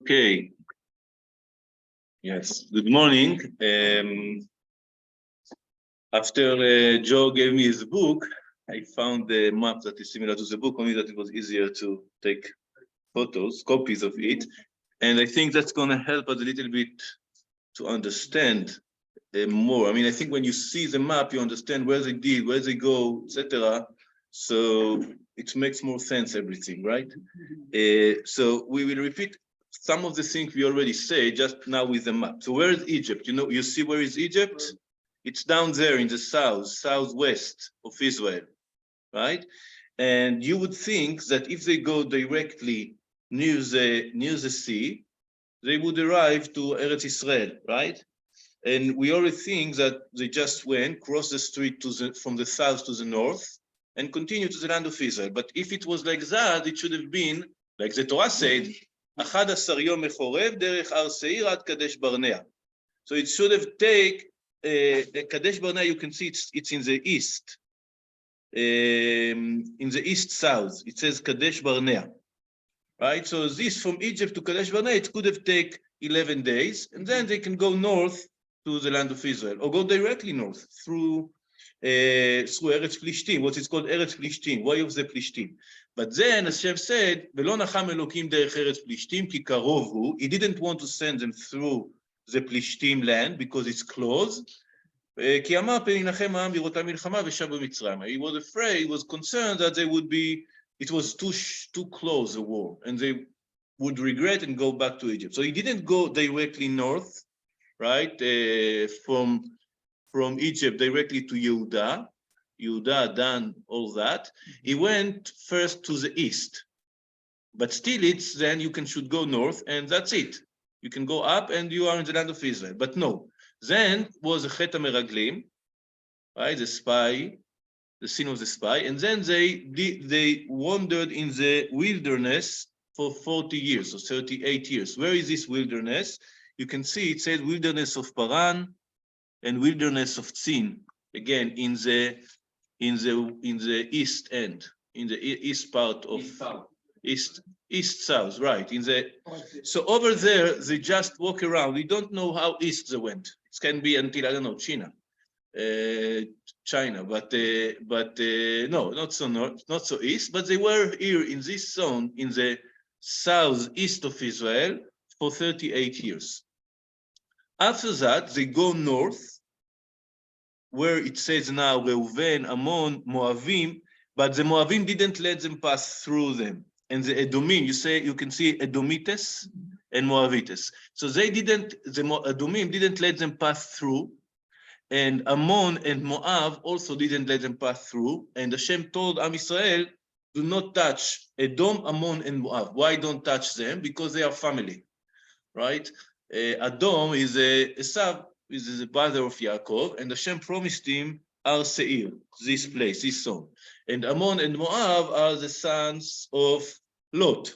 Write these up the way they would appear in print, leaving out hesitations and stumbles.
Okay. Yes. Good morning. After Joe gave me his book, I found the map that is similar to the book, only that it was easier to take photos, copies of it. And I think that's going to help us a little bit to understand more. I mean, I think when you see the map, you understand where they did, where they go, etc. So it makes more sense, everything, right? So we will repeat some of the things we already say just now with the map. So where is Egypt? You know, you see where is Egypt? It's down there in the southwest of Israel, right? And you would think that if they go directly near the sea, they would arrive to Eretz Israel, right? And we already think that they just went, crossed the street from the south to the north, and continue to the land of Israel. But if it was like that, it should have been, like the Torah said, 11 יום מחורב דרך הר שעיר עד קדש ברנע. So it should have taken, Kadesh Barnea, you can see it's in the east, in the east-south. It says Kadesh Barnea, right? So this from Egypt to Kadesh Barnea, it could have taken 11 days, and then they can go north to the land of Israel, or go directly north through Eretz Plishtim, what is called Eretz Plishtim, way of the Plishtim. But then Hashem said, "V'lo nacham Elokim derech Eretz Plishtim ki karov hu." He didn't want to send them through the Plishtim land because it's close. Ki amar pen yinachem ha'am b'rotam milchama v'shab b'Mitzrayim. He was afraid, he was concerned that they would be, it was too close a war, and they would regret and go back to Egypt. So he didn't go directly north, right, from Egypt directly to Yehuda, Dan, all that. He went first to the east, but still then you should go north, and that's it. You can go up and you are in the land of Israel. But no, then was a Chet HaMeraglim, right, the sin of the spy, and then they wandered in the wilderness for 40 years, or 38 years. Where is this wilderness? You can see it says wilderness of Paran and wilderness of Tzin, again in the east end, in the east part of east south, right? So over there they just walk around. We don't know how east they went. It can be until, I don't know, China, but no, not so north, not so east. But they were here in this zone in the southeast of Israel for 38 years. After that, they go north, where it says now Reuven, Ammon, Moavim, but the Moavim didn't let them pass through them. And the Edomim, you can see Edomites and Moavites. So the Edomim didn't let them pass through, and Ammon and Moab also didn't let them pass through. And Hashem told Am Israel, do not touch Edom, Ammon, and Moab. Why don't touch them? Because they are family, right? Edom is Esav, is the brother of Yaakov, and Hashem promised him Ar Seir, this place, this zone. And Ammon and Moab are the sons of Lot,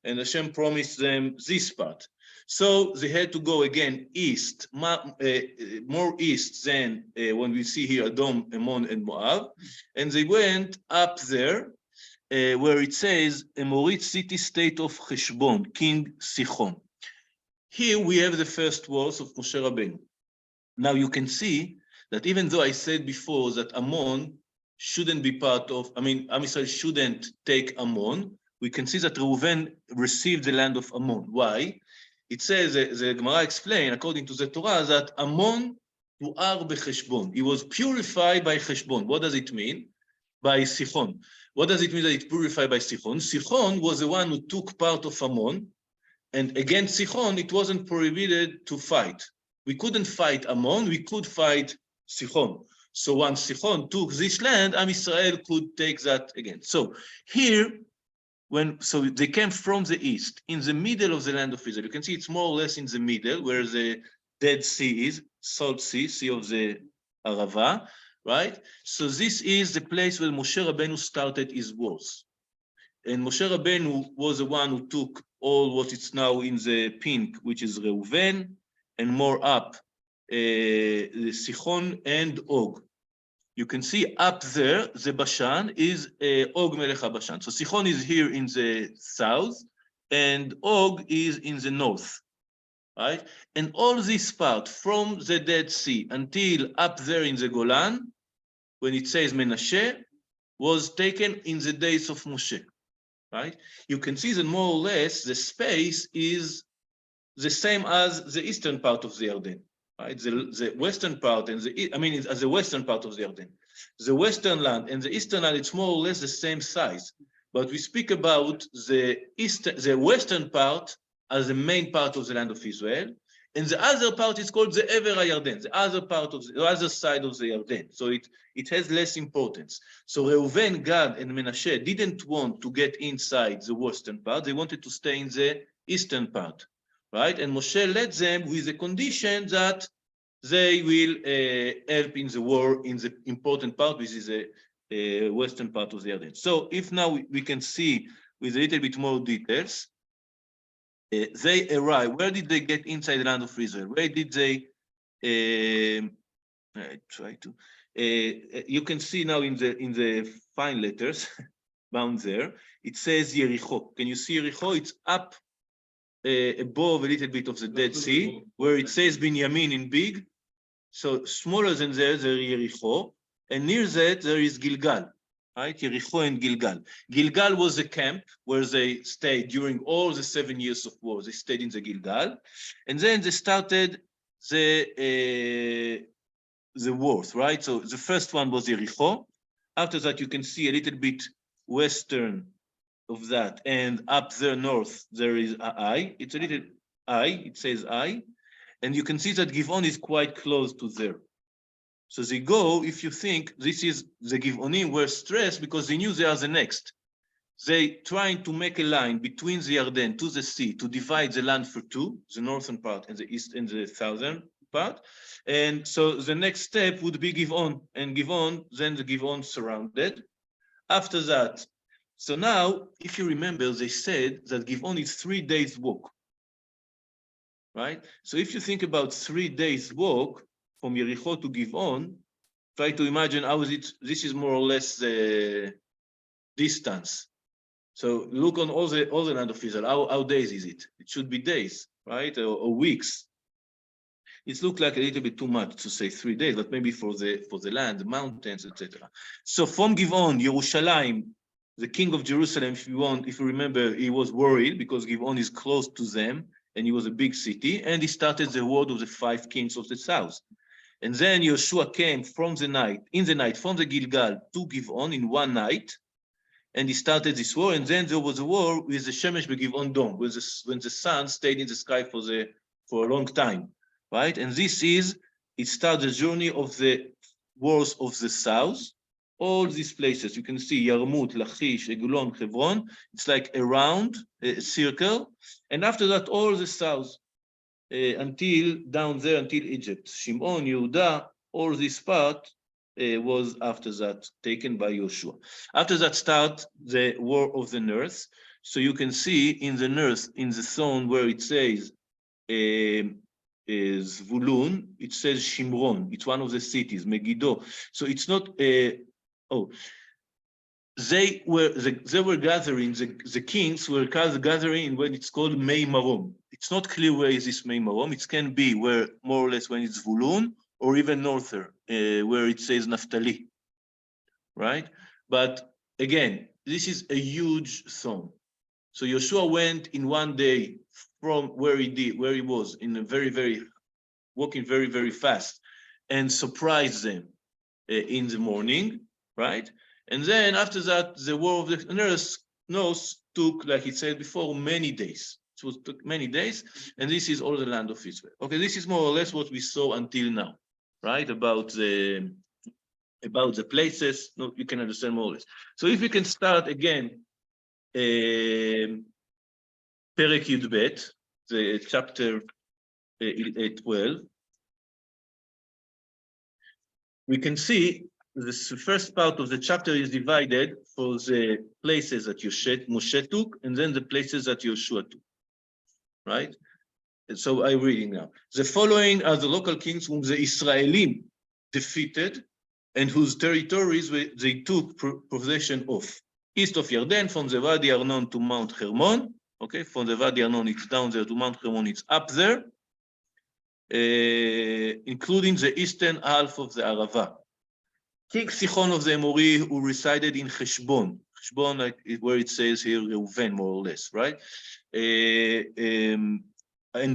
and Hashem promised them this part. So they had to go again east, more east than when we see here Edom, Ammon, and Moab, and they went up there where it says Amorit city state of Heshbon, King Sichon. Here we have the first words of Moshe Rabbeinu. Now you can see that even though I said before that Ammon shouldn't be part of, Am Israel shouldn't take Ammon, we can see that Reuven received the land of Ammon. Why? It says, the Gemara explained, according to the Torah, that Ammon tu'ar b'cheshbon. He was purified by Cheshbon. What does it mean? By Sichon. What does it mean that it's purified by Sichon? Sichon was the one who took part of Ammon, and against Sichon, it wasn't prohibited to fight. We couldn't fight Ammon, we could fight Sichon. So once Sichon took this land, Am Israel could take that again. So here, so they came from the east, in the middle of the land of Israel. You can see it's more or less in the middle, where the Dead Sea is, Salt Sea, Sea of the Arava, right? So this is the place where Moshe Rabbeinu started his wars. And Moshe Rabbeinu was the one who took all what is now in the pink, which is Reuven, and more up, Sichon and Og. You can see up there, the Bashan is Og Melech HaBashan. So Sichon is here in the south, and Og is in the north, right? And all this part from the Dead Sea until up there in the Golan, when it says Menashe, was taken in the days of Moshe, right? You can see that more or less the space is the same as the eastern part of the Yarden, right? The western part and I mean, as the western part of the Yarden. The western land and the eastern land, it's more or less the same size. But we speak about the western part as the main part of the land of Israel, and the other part is called the Ever Yarden, the other part of the other side of the Yarden. So it has less importance. So Reuven, Gad, and Menashe didn't want to get inside the western part; they wanted to stay in the eastern part, right? And Moshe led them with the condition that they will help in the war in the important part, which is the western part of the Yarden. So if now we can see with a little bit more details, they arrive. Where did they get inside the land of Israel? Where did they? I try to. You can see now in the fine letters bound there. It says Yericho. Can you see Yericho? It's up above a little bit of the Dead Sea, where it says Binyamin in big. So smaller than there is Yericho, and near that there is Gilgal, right? Yericho and Gilgal. Gilgal was a camp where they stayed during all the 7 years of war. They stayed in the Gilgal, and then they started the wars, right? So the first one was Yericho. After that, you can see a little bit western of that, and up there north there is Ai. It's a little Ai. It says Ai. And you can see that Givon is quite close to there. So they go, if you think this is the Givonim were stressed because they knew they are the next. They trying to make a line between the Yarden to the sea to divide the land for two, the northern part and the east and the southern part. And so the next step would be Givon, and Givon, then the Givon surrounded. After that, so now, if you remember, they said that Givon is 3 days walk. Right? So if you think about 3 days walk from Yericho to Givon, try to imagine how is it, this is more or less the distance. So look on all the land of Israel, how days is it? It should be days, right? Or weeks. It looks like a little bit too much to say 3 days, but maybe for the land, the mountains, etc. So from Givon, Yerushalayim, the king of Jerusalem, if you remember, he was worried because Givon is close to them, and he was a big city, and he started the war of the 5 kings of the south. And then Yehoshua came in the night, from the Gilgal to Givon in one night, and he started this war. And then there was a war with the Shemesh Begivon Dom, when the sun stayed in the sky for a long time, right? And it started the journey of the wars of the south. All these places, you can see Yarmut, Lachish, Egulon, Hebron, it's like a round circle. And after that, all the south, until down there, until Egypt. Shimon, Yehuda, all this part was after that taken by Yehoshua. After that start the war of the north. So you can see in the north, in the zone where it says Zvulun, it says Shimron. It's one of the cities, Megiddo. So it's not they were gathering, the kings were gathering in when it's called Mei Marom. It's not clear where is this Mei Marom. It can be where more or less when it's Zvulun, or even northern, where it says Naphtali, right? But again, this is a huge zone. So Yehoshua went in one day from where he was in a walking very, very fast, and surprised them in the morning, right? And then after that, the war of the north took, like it said before, many days. It took many days, and this is all the land of Israel. Okay, this is more or less what we saw until now, right? About the places. No, you can understand more or less. So if we can start again, Perek Yudbet, the chapter 12. We can see this first part of the chapter is divided for the places that Moshe took, and then the places that Yehoshua took, right? And so I'm reading now. The following are the local kings whom the Israelim defeated and whose territories they took possession of. East of Yarden, from the Wadi Arnon to Mount Hermon, Okay, from the Wadi Arnon, it's down there to Mount Hermon, it's up there, including the eastern half of the Arava. King Sichon of the Emori, who resided in Heshbon, like where it says here, Reuven, more or less, right? And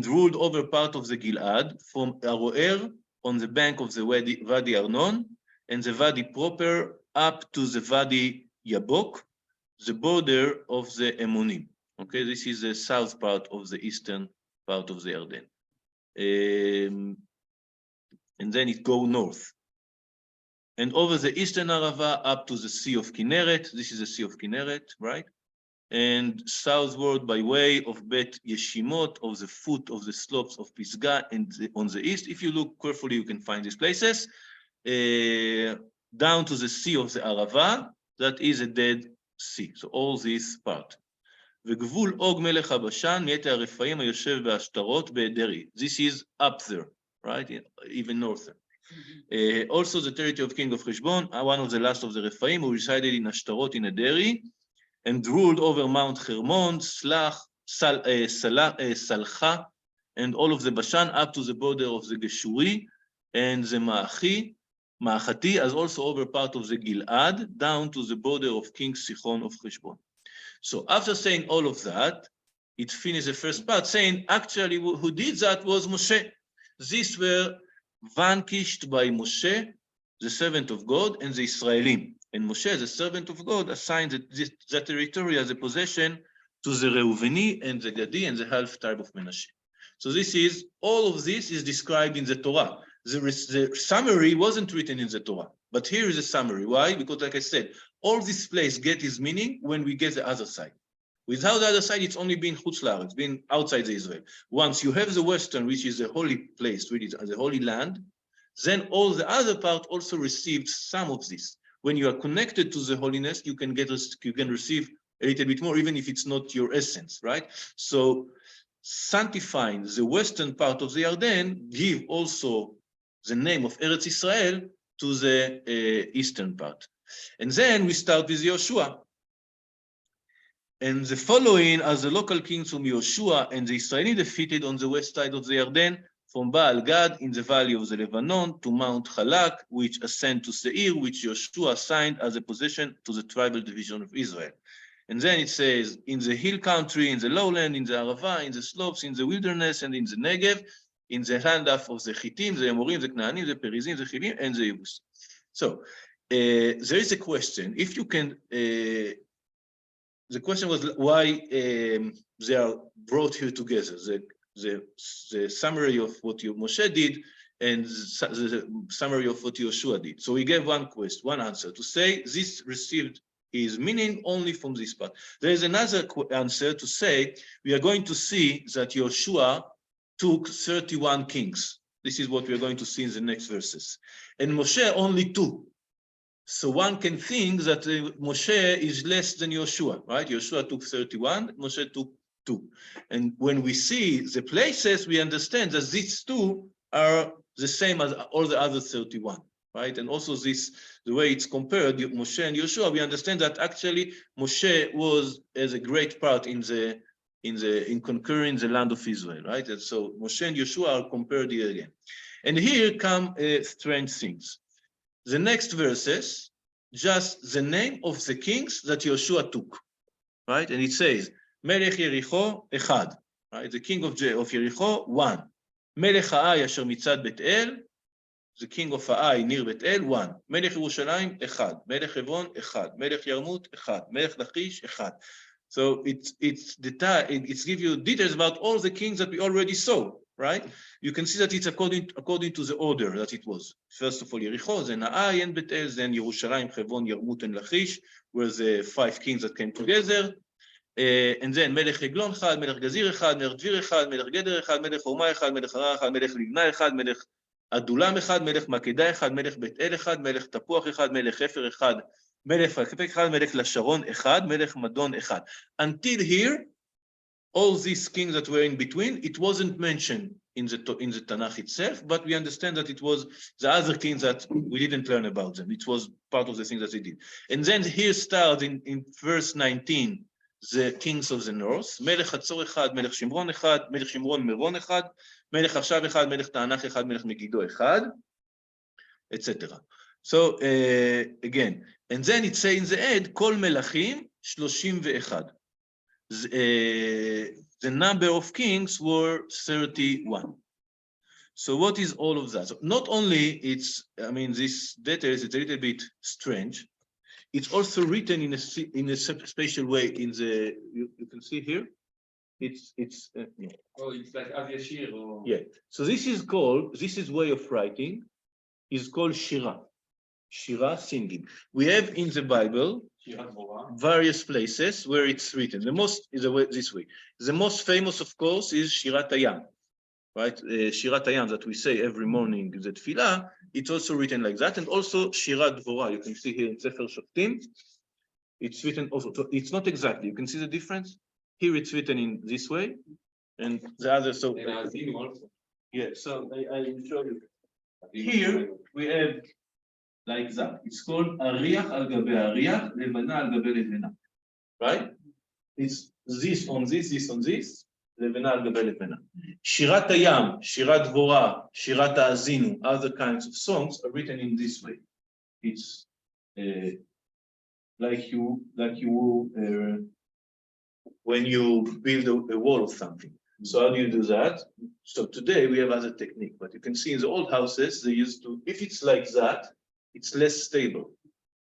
ruled over part of the Gilad from Aroer on the bank of the Wadi Arnon and the Wadi proper up to the Wadi Yabok, the border of the Emmonim. Okay, this is the south part of the eastern part of the Yarden. And then it goes north. And over the eastern Arava up to the Sea of Kinneret. This is the Sea of Kinneret, right? And southward by way of Bet Yeshimot, of the foot of the slopes of Pisgah, and on the east. If you look carefully, you can find these places. Down to the Sea of the Arava, that is a Dead Sea. So all this part. וגבול אוג מלך הבשן מיתר הרפאים היושב בהשתרות באדרי. This is up there, right? Even northern. Also the territory of king of Heshbon, one of the last of the Rephaim, who resided in Ashtarot in Ederi, and ruled over Mount Hermon, Salcha, and all of the Bashan up to the border of the Geshuri, and the Ma'achati, as also over part of the Gilad, down to the border of King Sichon of Heshbon. So after saying all of that, it finished the first part saying, actually, who did that was Moshe. These were vanquished by Moshe, the servant of God, and the Israelim. And Moshe, the servant of God, assigned that territory as a possession to the Reuveni and the Gadi and the half tribe of Menashe. So all of this is described in the Torah. The summary wasn't written in the Torah, but here is a summary. Why? Because like I said, all this place get its meaning when we get the other side. Without the other side, it's only been Chutz La'aretz, been outside the Israel. Once you have the western, which is the holy place, really the holy land, then all the other part also received some of this. When you are connected to the holiness, you can receive a little bit more, even if it's not your essence, right? So sanctifying the western part of the Yarden give also the name of Eretz Israel to the eastern part. And then we start with Yehoshua. And the following are the local kings from Yehoshua and the Israeli defeated on the west side of the Yarden, from Baal Gad in the valley of the Lebanon to Mount Halak, which ascend to Seir, which Yehoshua assigned as a possession to the tribal division of Israel. And then it says, in the hill country, in the lowland, in the Arava, in the slopes, in the wilderness, and in the Negev, in the land of the Chittim, the Amorim, the Knaanim, the Perizim, the Chilim, and the Yebus. So there is a question. If you can, the question was why they are brought here together. The summary of what Moshe did and the summary of what Yehoshua did. So we gave one answer to say this received his meaning only from this part. There is another answer to say we are going to see that Yehoshua took 31 kings. This is what we are going to see in the next verses. And Moshe only 2. So one can think that Moshe is less than Yehoshua, right? Yehoshua took 31, Moshe took 2. And when we see the places, we understand that these 2 are the same as all the other 31, right? And also the way it's compared, Moshe and Yehoshua, we understand that actually Moshe has a great part in conquering the land of Israel, right? And so Moshe and Yehoshua are compared here again. And here come strange things. The next verses, just the name of the kings that Yehoshua took, right? And it says, Melech Yericho, Echad, right? The king of Yericho, 1. Melech Ha'ai, Asher Mitzad Bet-El, the king of Ha'ai, near Bet-El, 1. Melech Yerushalayim, Echad. Melech Hebron, Echad. Melech Yarmut, Echad. Melech Lachish, Echad. So it gives you details about all the kings that we already saw, right? You can see that it's according to the order that it was. First of all, Yericho, then Ha'ai and Bet-El, then Yerushalayim, Hebron, Yarmut, and Lachish were the 5 kings that came together. And then Melech Eglon Echad, Melech Gazir Echad, Melech Dvir Echad, Melech Geder Echad, Melech Horma Echad, Melech Hara Echad, Melech Libna Echad, Melech Adulam Echad, Melech Makeda Echad, Melech Bet-El Echad, Melech Tapuach Echad, Melech Hefer Echad, Melech Rakepek Echad, Melech Lasharon Echad, Melech Madon Echad. Until here, all these kings that were in between, it wasn't mentioned in the Tanakh itself, but we understand that it was the other kings that we didn't learn about them. It was part of the things that they did. And then here starts in verse 19, the kings of the north, מלך חצור אחד, מלך שומרון אחד, מלך שומרון מרון אחד, מלך עכשיו אחד, מלך תענך אחד, מלך מגידו אחד, etc. So again, and then it says in the end, כל מלכים 31. The number of kings were 31. So what is all of that? So not only I mean, this data is a little bit strange. It's also written in a special way in the, you can see here. It's yeah. Oh, it's like Aviashir or... Yeah. So this is way of writing, is called Shira. Shira, singing. We have in the Bible various places where it's written. The most is this way. The most famous, of course, is Shirat Hayam, right? Shirat Hayam that we say every morning, the Tefillah, it's also written like that. And also Shirat Dvorah, you can see here in Sefer Shoftim, it's written also. So it's not exactly, you can see the difference? Here it's written in this way, and the other, so... Yeah, so I will show you. Here we have like that. It's called Ariach al Gabe Ariach, Levana al Gabe Levana. Right? It's this on this, this on this, Levana al Gabe Levana. Shirat Hayam, Shirat Dvorah, Shirat Ha'azinu, other kinds of songs are written in this way. It's like you when you build a wall of something. So how do you do that? So today we have other technique, but you can see in the old houses they used to, if it's like that, it's less stable,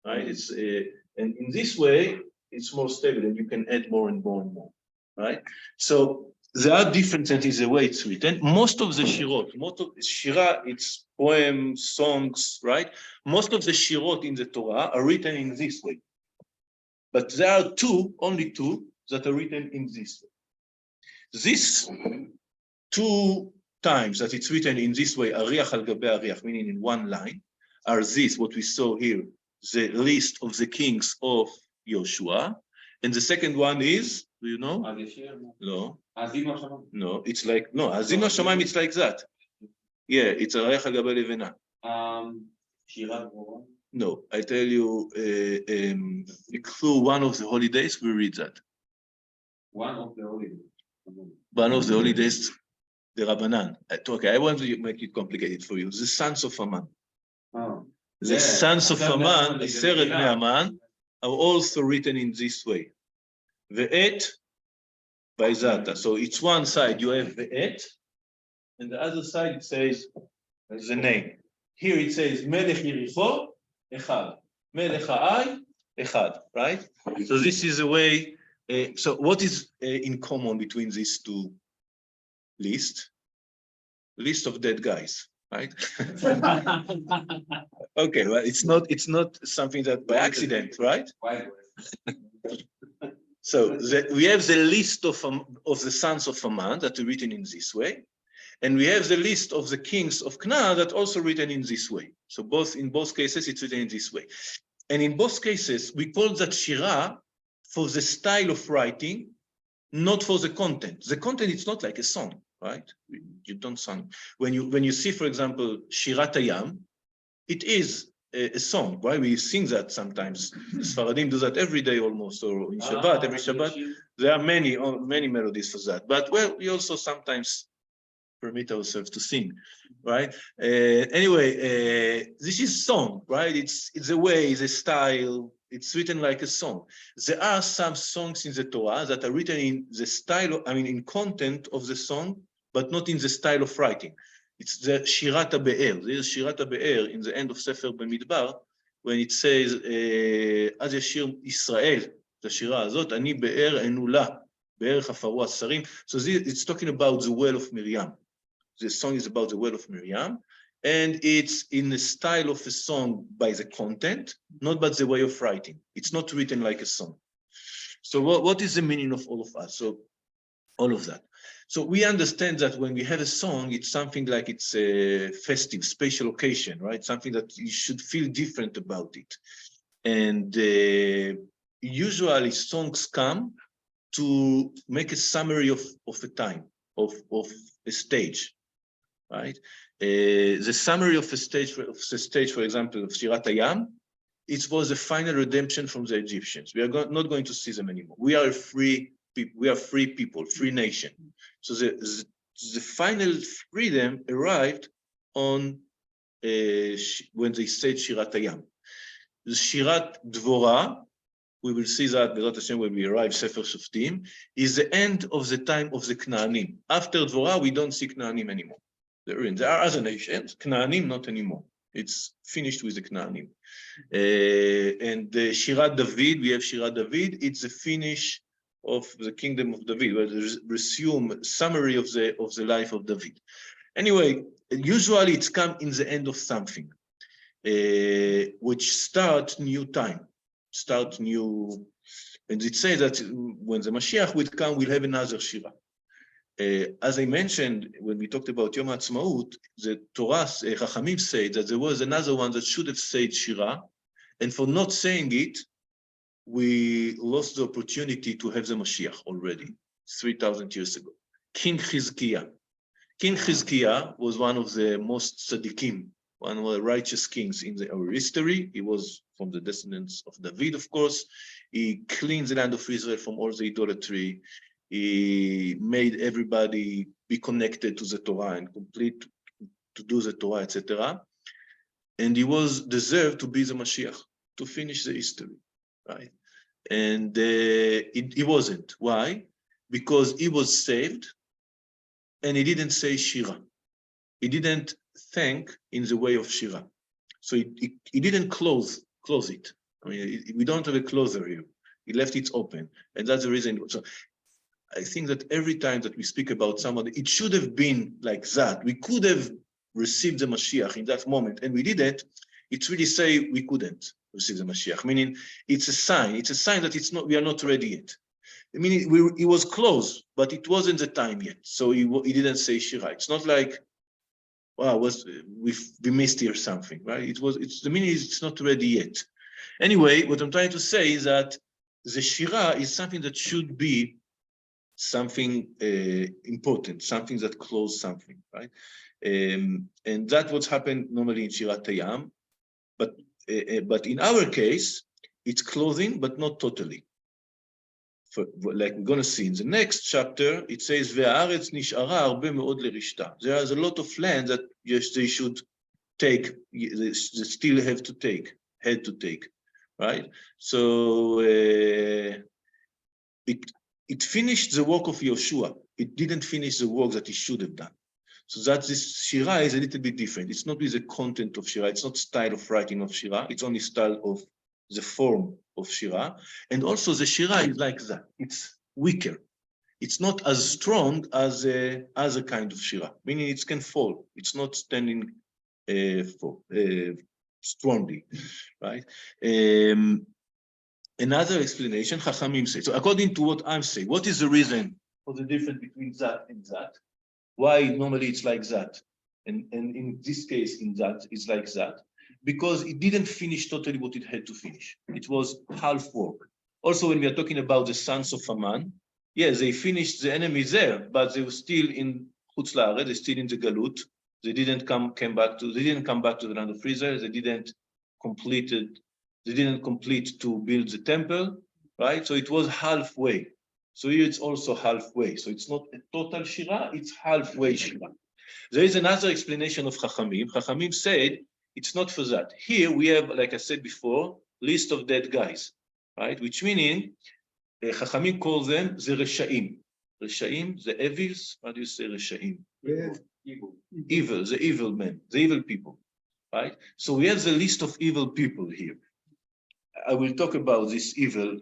right? It's and in this way it's more stable, and you can add more and more and more, right? So there are differences in the way it's written. Most of the shirot, most of shira, it's poems, songs, right? Most of the shirot in the Torah are written in this way, but there are only two that are written in this way. This 2 times that it's written in this way, Ariach al Gabe Ariach, meaning in one line, are this, what we saw here, the list of the kings of Yehoshua. And the second one is, do you know? No. No, it's like, no, Azim HaShamayim, it's like that. Yeah, it's Ariach al Gabe Levana. No, I tell you, through one of the holidays, we read that. One of the holidays. One of the holidays, the Rabbanan. Okay, I want to make it complicated for you. The sons of Haman. Oh. The sons of Haman, the Seret Bnei Haman, are also written in this way. Ve'et Vaizata. So it's one side you have Ve'et, and the other side it says the name. Here it says Melech Yericho Echad, Melech Ha'ai Echad. Right. So this is the way. So what is in common between these two lists? List of dead guys, right? Okay, well, it's not something that by accident, right? So we have the list of the sons of Haman that are written in this way, and we have the list of the kings of Canaan that also written in this way. So in both cases it's written in this way, and in both cases we call that Shira for the style of writing, not for the content. The content is not like a song, right? You don't sing. When you see, for example, Shirat Hayam, it is a song, right? We sing that sometimes. The Sfaradim do that every day almost, or in Shabbat, every Shabbat. There are many melodies for that. But well, we also sometimes permit ourselves to sing, right? Anyway, this is song, right? It's a way, it's a style. It's written like a song. There are some songs in the Torah that are written in the style, in content of the song, but not in the style of writing. It's the Shirat HaBe'er. There is Shirat HaBe'er in the end of Sefer B'Midbar, when it says, Az Yashir Israel, the Shira Azot, Ani Be'er Enula, Be'er Chafaru Asarim. So it's talking about the well of Miriam. The song is about the well of Miriam. And it's in the style of a song by the content, not by the way of writing. It's not written like a song. So what is the meaning of all of us? So all of that. So we understand that when we have a song, it's something like it's a festive, special occasion, right? Something that you should feel different about it. And usually songs come to make a summary of a time, of a stage, right? The summary of the stage, for example, of Shirat Hayam, it was a final redemption from the Egyptians. We are not going to see them anymore. We are free people. We are free people, free nation. So the final freedom arrived on when they said Shirat Hayam. The Shirat Dvorah, we will see that Bezrat Hashem when we arrive Sefer Shoftim, is the end of the time of the Knaanim. After Dvorah, we don't see Knaanim anymore. There are other nations, Knaanim not anymore. It's finished with the Knaanim. And the Shirat David, we have Shirat David, it's the finish of the kingdom of David, where there's resume summary of the life of David. Anyway, usually it's come in the end of something, which start new time, start new, and it says that when the Mashiach will come, we'll have another Shira. As I mentioned, when we talked about Yom HaAtzmaut, the Torah, Chachamim say that there was another one that should have said Shira, and for not saying it, we lost the opportunity to have the Mashiach already, 3,000 years ago. King Chizkiah. King Chizkiah was one of the most tzaddikim, one of the righteous kings in our history. He was from the descendants of David, of course. He cleansed the land of Israel from all the idolatry. He made everybody be connected to the Torah and complete to do the Torah, etc. And he was deserved to be the Mashiach, to finish the history, right? And he wasn't. Why? Because he was saved and he didn't say Shira. He didn't thank in the way of Shira. So he didn't close it. I mean, we don't have a closer here. He left it open. And that's the reason. So I think that every time that we speak about somebody, it should have been like that. We could have received the Mashiach in that moment, and we didn't. It's really say we couldn't receive the Mashiach, meaning it's a sign. It's a sign that it's not. We are not ready yet. I mean, it was close, but it wasn't the time yet. So he didn't say Shira. It's not like, wow, we missed here something, right? It's the meaning is it's not ready yet. Anyway, what I'm trying to say is that the Shira is something that should be something important, something that closes something, right? And that's what's happened normally in Shirat Hayam. But in our case, it's clothing, but not totally. Like we're going to see in the next chapter, it says, "Ve'aretz nish'ara harbe me'od lerishta." There is a lot of land that yes, they should take, they still had to take, right? So it finished the work of Yehoshua. It didn't finish the work that he should have done. So that this Shira is a little bit different. It's not with the content of Shira. It's not style of writing of Shira. It's only style of the form of Shira. And also the Shira is like that. It's weaker. It's not as strong as a kind of Shira, meaning it can fall. It's not standing strongly, right? Another explanation, Chachamim say. So according to what I'm saying, what is the reason for the difference between that and that? Why normally it's like that? And in this case, in that, it's like that. Because it didn't finish totally what it had to finish. It was half work. Also, when we are talking about the sons of Haman, yes, they finished the enemy there, but they were still in Chutz La'aretz, they're still in the Galut. They didn't come back to the land of Israel. They didn't complete to build the temple, right? So it was halfway. So here it's also halfway. So it's not a total Shira, it's halfway Shira. There is another explanation of Chachamim. Chachamim said it's not for that. Here we have, like I said before, list of dead guys, right? Which meaning, Chachamim call them the Reshaim. Reshaim, the evils, how do you say Reshaim? Evil, the evil men, the evil people, right? So we have the list of evil people here. I will talk about this evil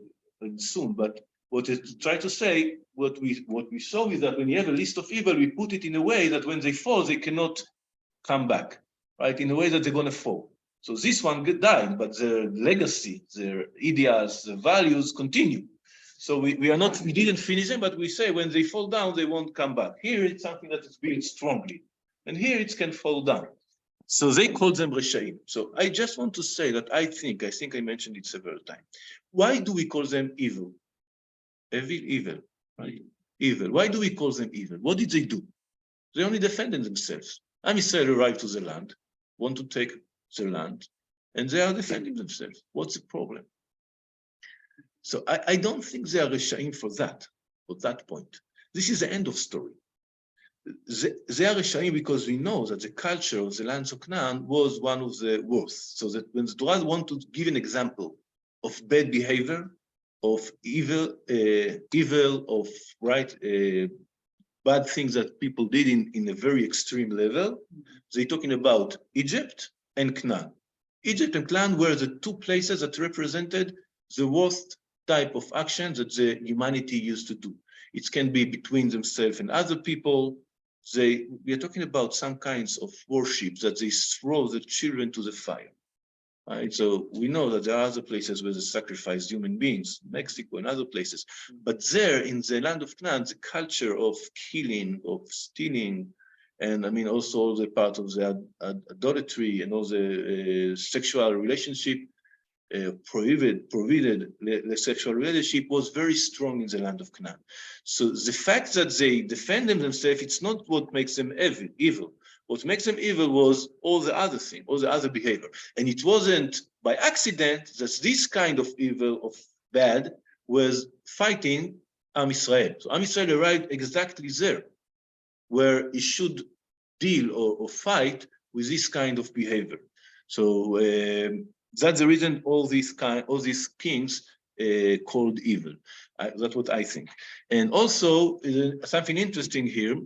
soon, but what I try to say, what we saw is that when you have a list of evil, we put it in a way that when they fall, they cannot come back, right? In a way that they're going to fall. So this one died, but their legacy, their ideas, their values continue. So we didn't finish them, but we say when they fall down, they won't come back. Here it's something that is built strongly, and here it can fall down. So they call them Reshaim. So I just want to say that I think I mentioned it several times. Why do we call them evil? Evil, right? Evil. Why do we call them evil? What did they do? They only defended themselves. Am Yisrael arrived to the land, want to take the land, and they are defending themselves. What's the problem? So I don't think they are Reshaim for that point. This is the end of story. They are Reshaim because we know that the culture of the lands of Canaan was one of the worst. So that when the Torah want to give an example of bad behavior, of evil, of bad things that people did in a very extreme level, they're talking about Egypt and Canaan. Egypt and Canaan were the two places that represented the worst type of action that the humanity used to do. It can be between themselves and other people. We are talking about some kinds of worship that they throw the children to the fire. Right? So we know that there are other places where they sacrifice human beings, Mexico and other places. But there in the land of Canaan, the culture of killing, of stealing, and I mean also the part of the adultery and all the sexual relationship, prohibited the sexual relationship was very strong in the land of Canaan. So the fact that they defend themselves, it's not what makes them evil. What makes them evil was all the other thing, all the other behavior. And it wasn't by accident that this kind of evil, of bad, was fighting Am Israel. So Am Israel arrived exactly there, where he should deal or fight with this kind of behavior. So that's the reason all these kings called evil. That's what I think. And also something interesting here.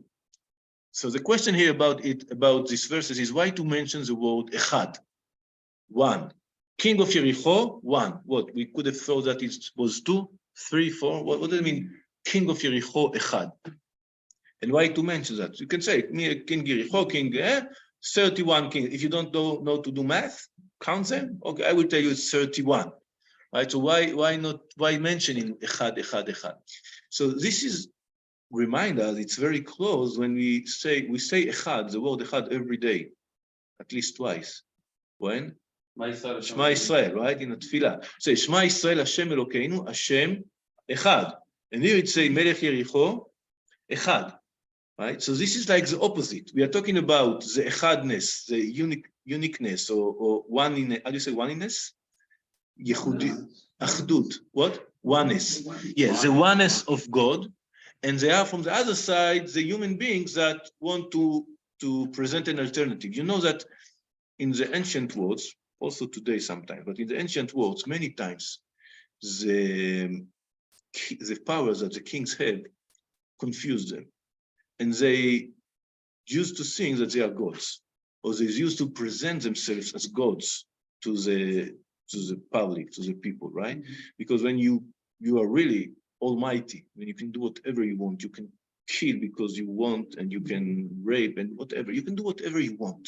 So the question here about these verses is why to mention the word echad, one. King of Jericho, one. What we could have thought that it was 2, 3, 4. What does it mean? King of Jericho, echad. And why to mention that? You can say King Jericho, King 31 king. If you don't know to do math, count them. Okay, I will tell you it's 31. Right? So why mentioning echad? So this is remind us it's very close when we say echad, the word echad every day, at least twice. When? Shema Yisrael, right? In the tefillah. Say Shema Yisrael Hashem Elokeinu, Hashem echad. And here it say Melech Yericho, echad. Right? So this is like the opposite. We are talking about the echadness, the uniqueness, or one in, how do you say oneness? Yehudi, achdut. What? Oneness. Yes, the oneness of God. And they are from the other side, the human beings that want to present an alternative. You know that in the ancient worlds, also today sometimes, but in the ancient worlds, many times, the powers that the kings had confused them. And they used to think that they are gods, or they used to present themselves as gods to the public, to the people, right? Because when you are really almighty, when you can do whatever you want, you can kill because you want, and you can rape and whatever, you can do whatever you want.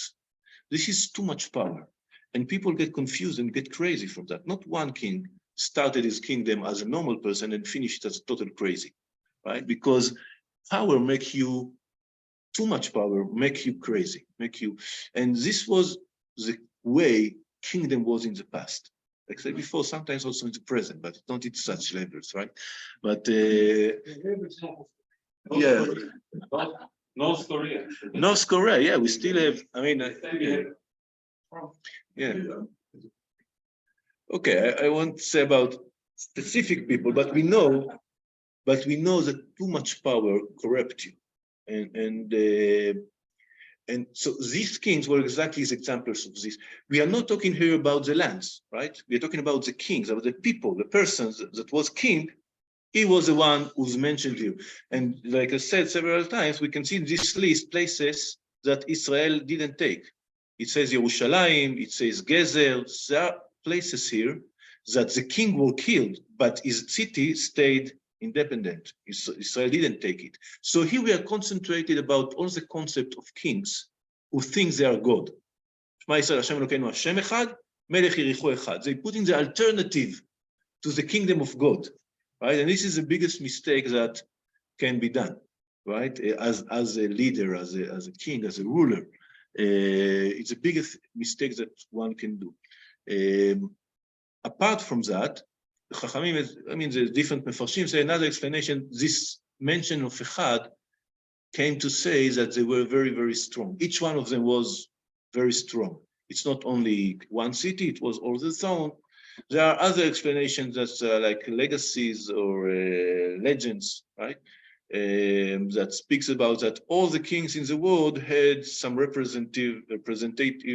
This is too much power. And people get confused and get crazy from that. Not one king started his kingdom as a normal person and finished as total crazy, right? Because power make you, too much power make you crazy, and this was the way kingdom was in the past. Like I said before, sometimes also in the present, but not at such levels, right? But yeah. North Korea. North Korea, yeah, we still have, I mean, yeah. Okay, I won't say about specific people, but we know that too much power corrupts you. And so these kings were exactly as examples of this. We are not talking here about the lands, right? We are talking about the kings, about the people, the persons that was king. He was the one who's mentioned here. And like I said several times, we can see in this list places that Israel didn't take. It says Yerushalayim, it says Gezer. There are places here that the king were killed, but his city stayed independent. Israel didn't take it. So here we are concentrated about all the concept of kings who think they are God. Shema Yisrael Hashem Elokeinu Hashem Echad, Melech Yericho Echad. They put in the alternative to the kingdom of God, right? And this is the biggest mistake that can be done, right? As a leader, as a king, as a ruler, it's the biggest mistake that one can do. Apart from that, Chachamim, I mean, the different Mefarshim say another explanation. This mention of Echad came to say that they were very, very strong. Each one of them was very strong. it's not only one city, it was all the zone. There are other explanations that's like legacies or legends, right? That speaks about that all the kings in the world had some representative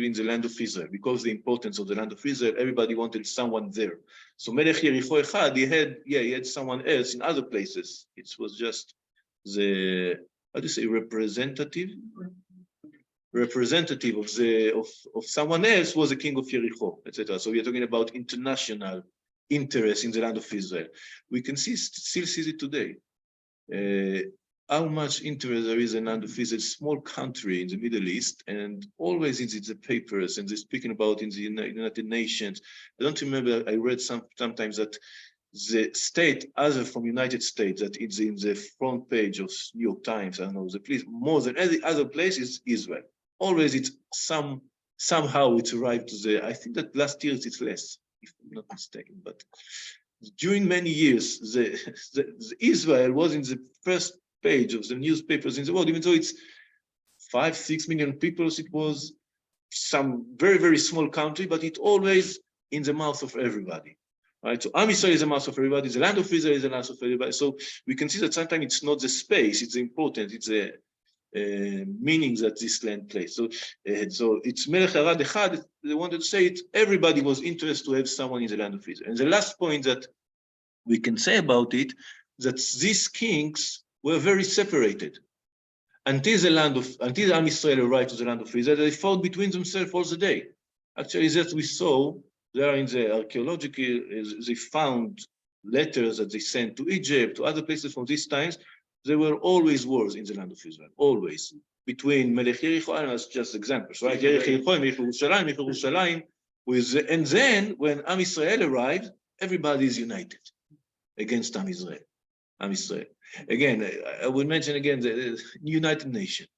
in the land of Israel. Because the importance of the land of Israel, everybody wanted someone there. So Melech Yericho Echad, he had someone else in other places. It was just the, how do you say, representative of someone else was the king of Jericho, etc. So we are talking about international interest in the land of Israel. We can still see it today. How much interest there is in the land of Israel, small country in the Middle East, and always it's in the papers, and they're speaking about in the United Nations. I don't remember, I read sometimes that the state, other from United States, that it's in the front page of New York Times, I don't know, the place, more than any other place is Israel. Always it's somehow it's arrived to the, I think that last year it's less, if I'm not mistaken, but during many years, the Israel was in the first page of the newspapers in the world, even though it's 5-6 million people, it was some very, very small country, but it always in the mouth of everybody. Right, so Am Yisrael is the mouth of everybody, the land of Israel is the land of everybody. So we can see that sometimes it's not the space, it's the important, it's the meaning that this land plays. So it's Melech Arad Echad, they wanted to say it, everybody was interested to have someone in the land of Israel. And the last point that we can say about it, that these kings were very separated. Until Am Yisrael arrived to the land of Israel, they fought between themselves all the day. Actually, that we saw, there in the archaeological, they found letters that they sent to Egypt, to other places from these times. There were always wars in the land of Israel, always. Between Melech Yericho, and that's just examples, right? Yerushalayim, and then when Am Yisrael arrived, everybody is united against Am Yisrael. Again, I will mention again the United Nations.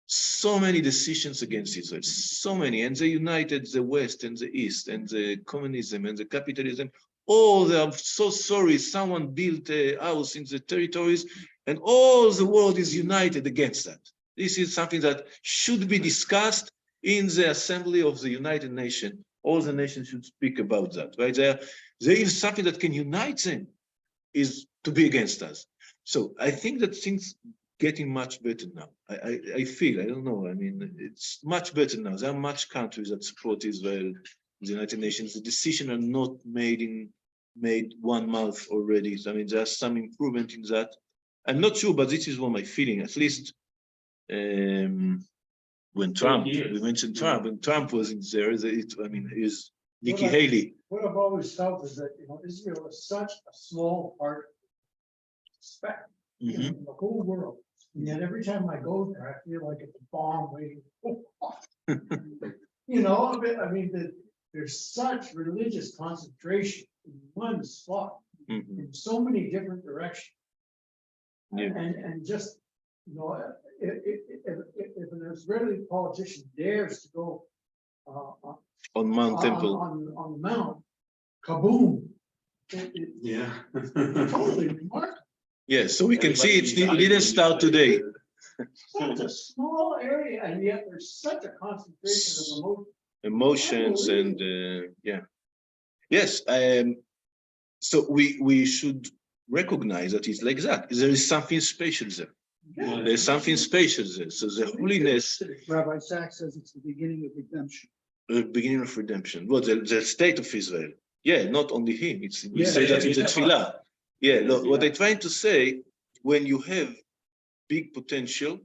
So many decisions against Israel, so many, and they united the West and the East and the communism and the capitalism. All they are so sorry someone built a house in the territories and all the world is united against that. This is something that should be discussed in the assembly of the United Nations. All the nations should speak about that, right? There is something that can unite them is to be against us. So I think that things getting much better now. I feel, I don't know, I mean, it's much better now. There are much countries that support Israel, the United Nations. The decisions are not made 1 month already. So, I mean, there's some improvement in that. I'm not sure, but this is what my feeling, at least when Trump, we mentioned Trump, when Trump was in there, I mean, is Nikki Haley. What I've always felt is that, Israel is such a small part speck in the whole world. And yet every time I go there, I feel like it's a bomb waiting. I mean, there's such religious concentration in one spot in so many different directions. Yeah. And just, if an Israeli politician dares to go on Mount Temple, on the mount, kaboom! Yeah. Totally remarkable. Yes, so we can see it didn't start today. Such a small area, and yet there's such a concentration of emotions and yeah. Yes, so we should recognize that it's like that. There is something special there. Yeah. There's something special there. So the holiness. Rabbi Sachs says it's the beginning of redemption. The beginning of redemption. Well, the state of Israel. Yeah, not only him. We say that it's a tefillah. Yeah, look, what I'm trying to say, when you have big potential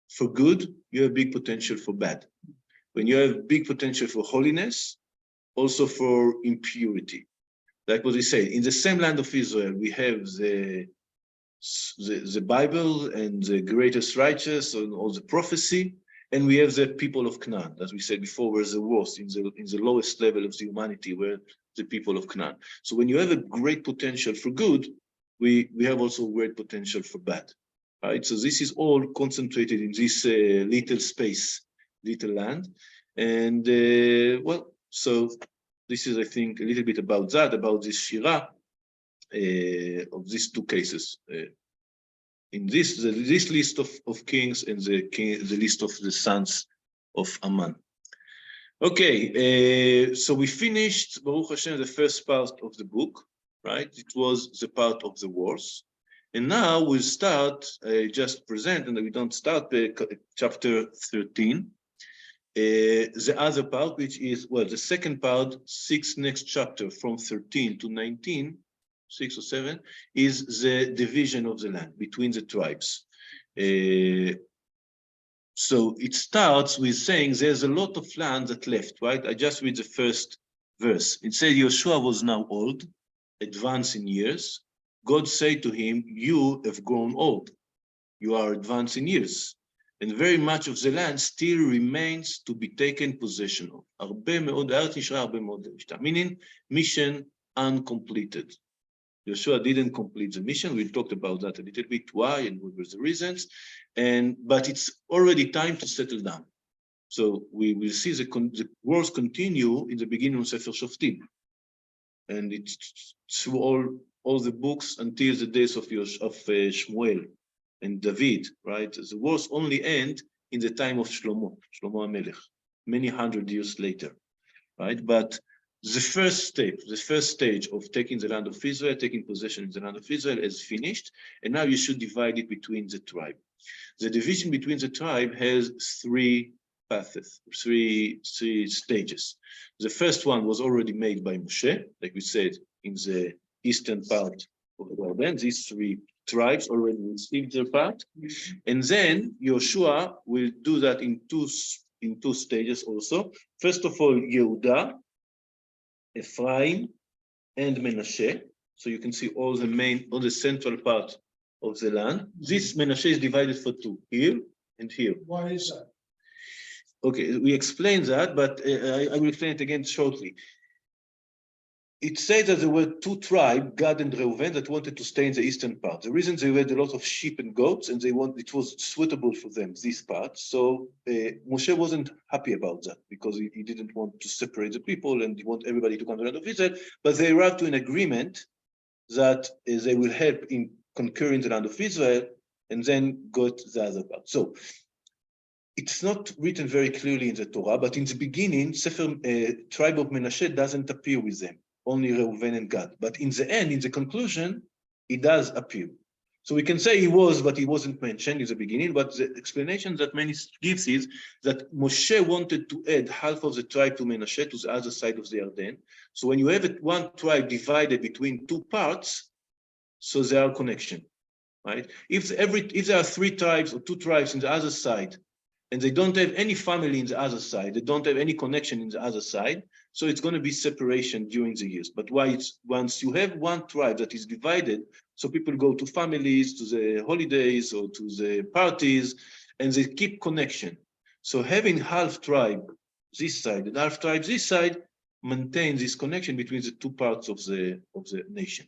for good, you have big potential for bad. When you have big potential for holiness, also for impurity. Like what we say, in the same land of Israel, we have the Bible and the greatest righteous and all the prophecy, and we have the people of Canaan, as we said before, were the worst, in the lowest level of the humanity, were the people of Canaan. So when you have a great potential for good, we have also great potential for bad. Right? So this is all concentrated in this little space, little land. And well, so this is, I think, a little bit about that, about this Shirah of these two cases. In this list of kings and the list of the sons of Amman. Okay, so we finished, Baruch Hashem, the first part of the book, right? It was the part of the wars. And now we'll start, just present, and we don't start chapter 13. The other part, which is, well, the second part, next chapter from 13 to 19, 6 or 7, is the division of the land between the tribes. So it starts with saying there's a lot of land that left, right? I just read the first verse. It says Yehoshua was now old, advanced in years. God said to him, you have grown old. You are advanced in years. And very much of the land still remains to be taken possession of. Meaning mission uncompleted. Yehoshua didn't complete the mission. We talked about that a little bit, why and what were the reasons. But it's already time to settle down. So we will see the wars continue in the beginning of Sefer Shoftim. And it's through all the books until the days of Shmuel and David, right? The wars only end in the time of Shlomo HaMelech, many hundred years later, right? But the first stage of taking the land of Israel, taking possession of the land of Israel is finished, and now you should divide it between the tribe. The division between the tribe has three paths, three stages. The first one was already made by Moshe, like we said, in the eastern part of the Jordan. These three tribes already received their part, and then Yehoshua will do that in two stages also. First of all, Yehuda, Ephraim, and Menashe. So you can see all the central part of the land. This Menashe is divided for two, here and here. Why is that? Okay, we explained that, but I will explain it again shortly. It says that there were two tribes, Gad and Reuven, that wanted to stay in the eastern part. The reason they had a lot of sheep and goats, and it was suitable for them, this part. So Moshe wasn't happy about that, because he didn't want to separate the people, and he wanted everybody to come to the land of Israel. But they arrived to an agreement that they will help in conquering the land of Israel, and then got the other part. So it's not written very clearly in the Torah, but in the beginning, Sefer tribe of Menashe doesn't appear with them, only Reuven and Gad. But in the end, in the conclusion, it does appear. So we can say he was, but he wasn't mentioned in the beginning. But the explanation that many gives is that Moshe wanted to add half of the tribe to Menashe, to the other side of the Jordan. So when you have one tribe divided between two parts, so there are connection, right? If there are three tribes or two tribes in the other side, and they don't have any family in the other side, they don't have any connection in the other side, so it's going to be separation during the years. But once you have one tribe that is divided, so people go to families, to the holidays or to the parties, and they keep connection. So having half tribe this side and half tribe this side maintains this connection between the two parts of the nation.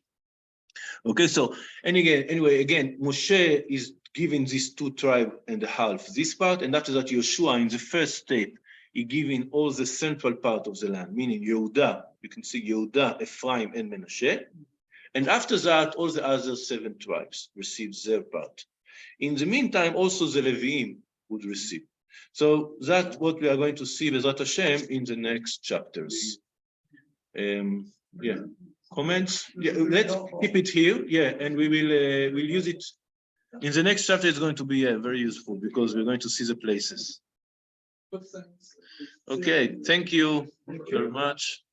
Okay, so anyway, again, Moshe is giving these two tribes and a half this part, and after that, Yehoshua in the first step, he giving all the central part of the land, meaning Yehuda. You can see Yehuda, Ephraim, and Menashe. And after that, all the other 7 tribes received their part. In the meantime, also the Leviim would receive. So that's what we are going to see, Bezrat Hashem, in the next chapters. Yeah. Comments? Yeah, let's keep it here. Yeah, and we will we'll use it in the next chapter. It's going to be very useful because we're going to see the places. Okay, thank you very much.